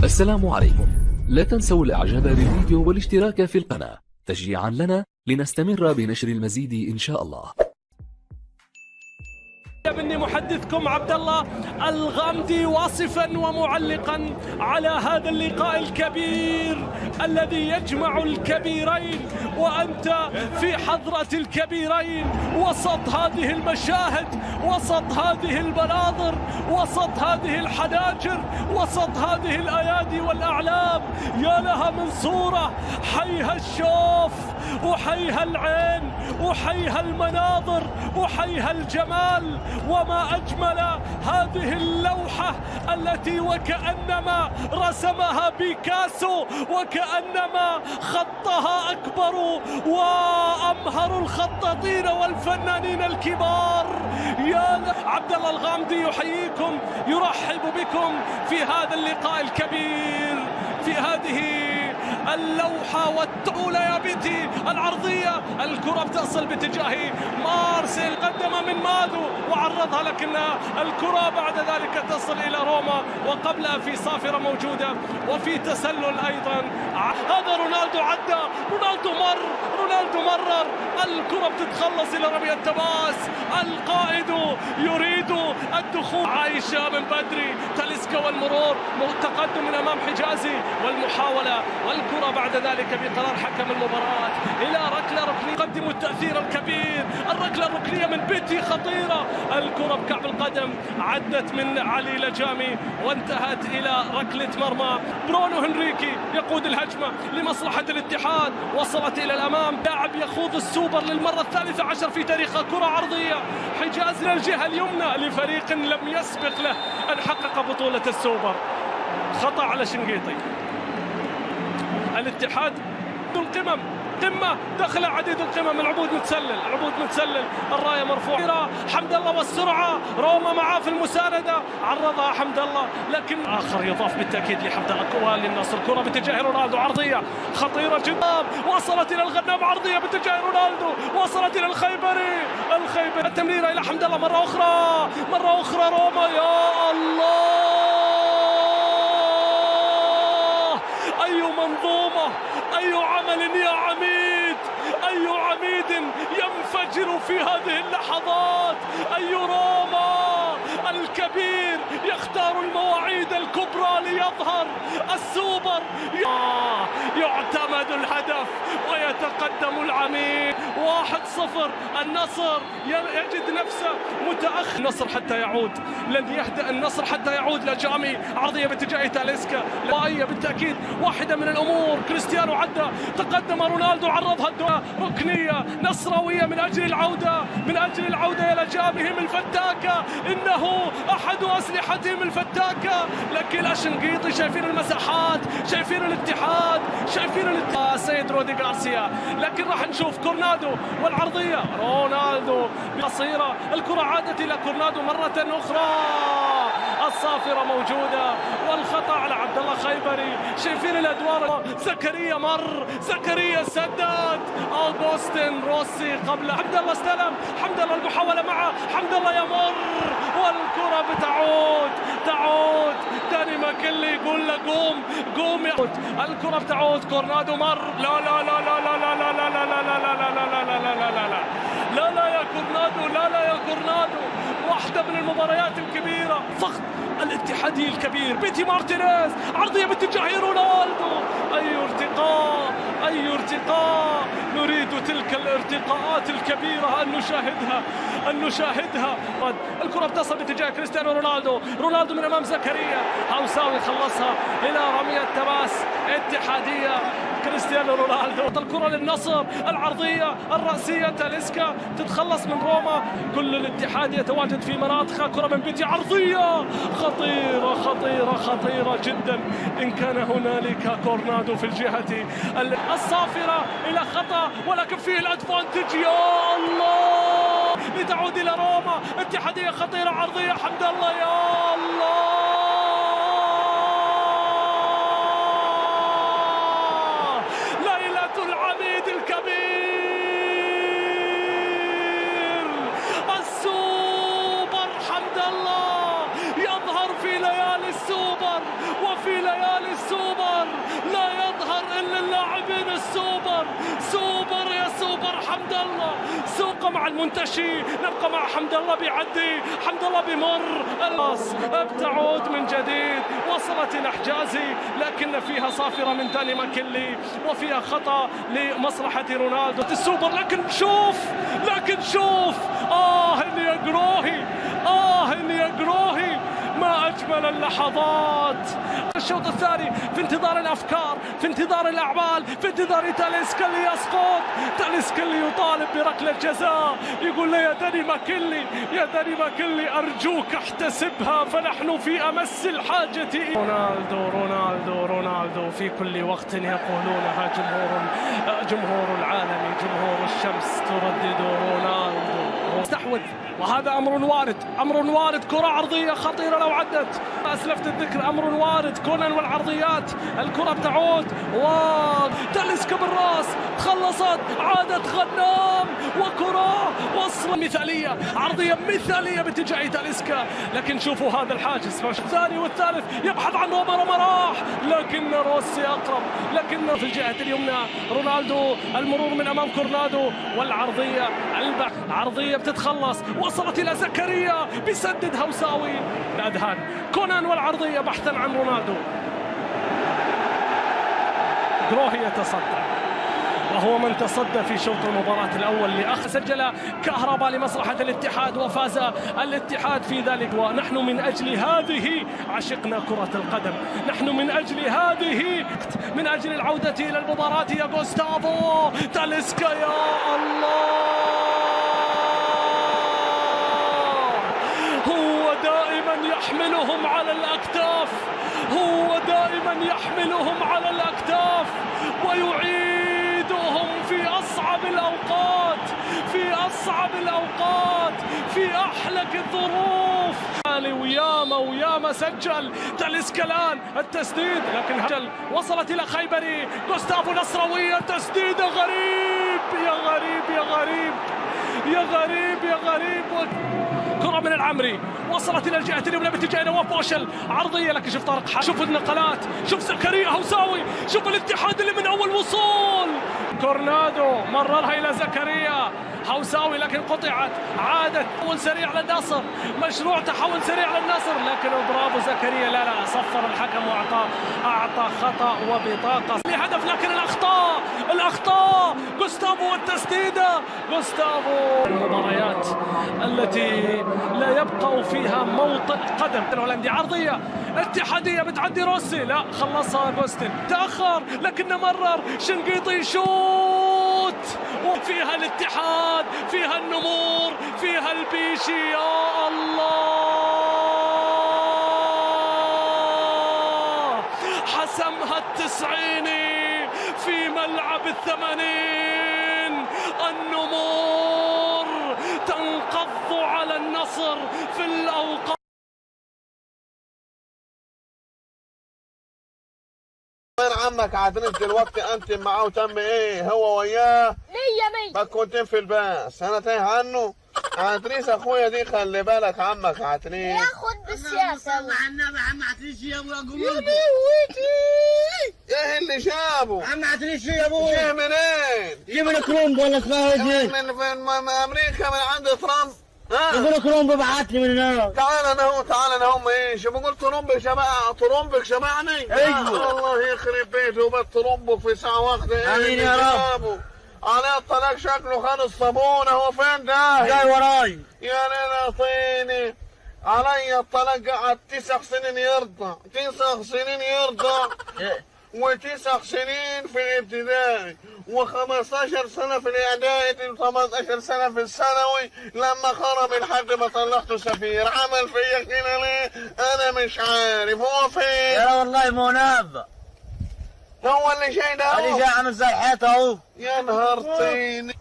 السلام عليكم. لا تنسوا الاعجاب بالفيديو والاشتراك في القناة تشجيعا لنا لنستمر بنشر المزيد ان شاء الله. مني محدثكم عبد الله الغامدي واصفا ومعلقا على هذا اللقاء الكبير الذي يجمع الكبيرين، وأنت في حضرة الكبيرين وسط هذه المشاهد، وسط هذه المناظر، وسط هذه الحناجر، وسط هذه الأيادي والأعلام. يا لها من صورة، حيها الشوف وحيها العين وحيها المناظر وحيها الجمال، وما أجمل هذه اللوحة التي وكأنما رسمها بيكاسو، وكأنما خطها أكبر وأمهر الخطاطين والفنانين الكبار. يا عبد الله الغامدي يحييكم، يرحب بكم في هذا اللقاء الكبير، في هذه اللوحة والتولة يا بيتي العرضية. الكرة بتصل باتجاه مارسيل، قدم من مادو وعرضها، لكن الكرة بعد ذلك تصل إلى روما، وقبلها في صافرة موجودة وفي تسلل أيضا. هذا رونالدو عدى، رونالدو مرر، الكرة بتتخلص إلى رمي التماس. القائد يريد الدخول، عايشة من بدري، تاليسكا والمرور، تقدم من أمام حجازي والمحاولة، والكرة بعد ذلك بقرار حكم المباراة إلى ركلة ركنية تقدم التأثير الكبير. الركلة الركنية من بيتي خطيرة، الكرة بكعب القدم عدت من علي لجامي وانتهت إلى ركلة مرمى. برونو هنريكي يقود الهجمة لمصلحة الاتحاد، وصلت إلى الأمام. لاعب يخوض السوبر للمرة الثالثة عشر في تاريخه، كرة عرضية، حجاز للجهة اليمنى لفريق لم يسبق له أن حقق بطولة السوبر. خطأ على شنقيطي. الاتحاد القمم، قمة دخل عديد القمم، العبود متسلل، الراية مرفوعة. حمد الله والسرعة، روما معاه في المساندة، عرضها حمد الله، لكن آخر يضاف بالتأكيد لحمد الله. كرة للنصر، كرة باتجاه رونالدو، عرضية خطيرة جدا، وصلت إلى الغنام، عرضية باتجاه رونالدو، وصلت إلى الخيبري، التمريرة إلى حمد الله مرة أخرى روما. يا الله، أي منظومة، أي عمل يا عميد، أي عميد ينفجر في هذه اللحظات. أي روما الكبير يختار المواعيد الكبرى ليظهر السوبر. يعتمد الهدف ويتقدم العميد 1-0. النصر يجد نفسه متأخر، النصر حتى يعود، لن يهدأ النصر حتى يعود. لجامي، عرضية باتجاه تاليسكا، بالتأكيد واحدة من الأمور. كريستيانو عدى، تقدم رونالدو، عرضها الدعاء، ركنية نصراوية من أجل العودة إلى جامهم الفتاكة. إنه أحد أسلحتهم الفتاكة، لكن الشنقيطي شايفين المساحات، شايفين الاتحاد، سيد رودي غارسيا، لكن راح نشوف كورنادو والعرضية، رونالدو قصيرة، الكرة عادت إلى كورنادو مرة أخرى، الصافرة موجودة، والخطأ على عبد الله خيبري. شايفين الأدوار، زكريا سدد، أوغوستين روسي قبل حمد الله، استلم حمد الله، المحاولة معه حمد الله، يمر والكرة بتعود. داني ماكلي يقول له قوم يا الكرة بتعود. كورنادو مر، لا يا كورنادو، واحدة من المباريات الكبيرة. فخر الاتحادي الكبير بيتي مارتينيز، عرضية باتجاه رونالدو. أي ارتقاء، نريد تلك الارتقاءات الكبيرة أن نشاهدها. الكرة بتصل باتجاه كريستيانو رونالدو من أمام زكريا، هاوساوي خلصها إلى رمية التماس اتحادية. كريستيانو رونالدو، الكرة للنصر، العرضية الرأسية، تاليسكا تتخلص من روما. كل الاتحاد يتواجد في مناطقه. كرة من بيتي، عرضية خطيرة جدا، إن كان هنالك كورنادو في الجهة الصافرة إلى خطأ، ولكن فيه الأدفانتج. يا الله، لتعود إلى روما. اتحادية خطيرة، عرضية حمد الله، يا الله، العميد الكبير، السوبر حمد الله يظهر في ليالي السوبر وفي ليالي نبقى مع المنتشي، نبقى مع حمد الله بيعدي، حمد الله بمر الراس، بتعود من جديد، وصلت إلى حجازي لكن فيها صافرة من داني ماكيلي وفيها خطأ لمصلحة رونالدو السوبر. لكن شوف إني أقروهي، إني أقروهي، ما أجمل اللحظات. الشوط الثاني في انتظار الأفكار، في انتظار الأعمال، في انتظار تاليسكا اللي يسقط، تاليسكا اللي يطالب بركلة جزاء، يقول له يا داني ماكيلي، يا داني ماكيلي أرجوك احتسبها فنحن في أمس الحاجة. رونالدو رونالدو رونالدو في كل وقت يقولونها جمهور العالم، جمهور الشمس تردد رونالدو. استحوذ وهذا أمر وارد، كرة عرضية خطيرة لو عدت، أسلفت الذكر، أمر وارد. كونان والعرضيات، الكرة بتعود وتاليسكا بالراس، تخلصت، عادت غنام وكرة وصل مثالية، عرضية مثالية باتجاه تاليسكا. لكن شوفوا هذا الحاجز، الثاني والثالث يبحث عن روما راح، لكن روسي أقرب، لكن في الجهة اليمنى رونالدو، المرور من أمام كورنادو، والعرضية عرضية بتتخلص، وصلت إلى زكريا بيسدد هوساوي الأذهان. كونان والعرضية بحثا عن رونالدو. جروهي يتصدى، وهو من تصدى في شوط المباراة الأول سجل كهرباء لمصلحة الاتحاد وفاز الاتحاد في ذلك. ونحن من أجل هذه عشقنا كرة القدم، نحن من أجل العودة إلى المباراة. يا غوستافو تاليسكا، يا الله، هو دائما يحملهم على الأكتاف، هو دائما يحملهم على الأكتاف ويعيدهم في أصعب الأوقات، في أصعب الأوقات، في أحلك الظروف. وياما سجل تاليسكا الآن التسديد، لكن هجل وصلت إلى خيبري، غوستافو نصراوية، تسديدة غريب، يا غريب يا غريب يا غريب يا غريب. كرة من العمري وصلت إلى الجهة اليمنى باتجاه نواف بوشل، عرضية، لكن شوف طارق، شوف النقلات، شوف زكريا هوساوي، شوف الاتحاد اللي من أول وصول. كورنادو مررها إلى زكريا هوساوي لكن قطعت، عادت تحول سريع للنصر، مشروع تحول سريع للنصر، لكن برافو زكريا، لا صفر الحكم وأعطى خطأ وبطاقة لهدف. لكن الأخطاء غوستافو والتسديدة، غوستافو. المباريات التي لا يبقى فيها موطئ قدم. الهولندي عرضية اتحادية بتعدي روسي، لا خلصها جوستن، تأخر لكن مرر شنقيطي، شوت، وفيها الاتحاد، فيها النمور، فيها البيشي، يا الله، حسمها التسعيني في ملعب الثمانين. النمور تنقض على النصر في الأوقات. وين عمك عادنش دلوقتي؟ انت معاه وتم ايه هو وياه؟ 100 ما كنتين في الباس، انا تايه عنه. عتريس اخويا دي خلي بالك، عمك عتريس ياخد بالسياسة. مع النبي عم عتريس يا ابو يا ايه اللي جابه؟ عم عتريس يا ابو جه منين؟ جيب لك كرومب ولا خارجين من امريكا، من عند ترامب. جيب لك كرومب بعت لي من هناك. تعال انا هم ايش بقول؟ ترمبك شبعني. ايوه الله يخرب بيته، بترمبك في ساعه واحده. امين يا رب. على الطلاق شكله خد الصابونه، هو فين ده؟ جاي وراي يا ليلى طيني، علي الطلاق قعد 9 سنين يرضع، 9 سنين يرضع، و9 سنين في الابتدائي، و15 سنة في الإعدادي، و18 سنة في الثانوي. لما خرب الحد ما طلعته سفير، عمل فيا كده ليه؟ أنا مش عارف هو فين. يا والله مو نافع. هو اللي جاي ده، اللي جاي عامل زي الحيط اهو. يا نهار طيني.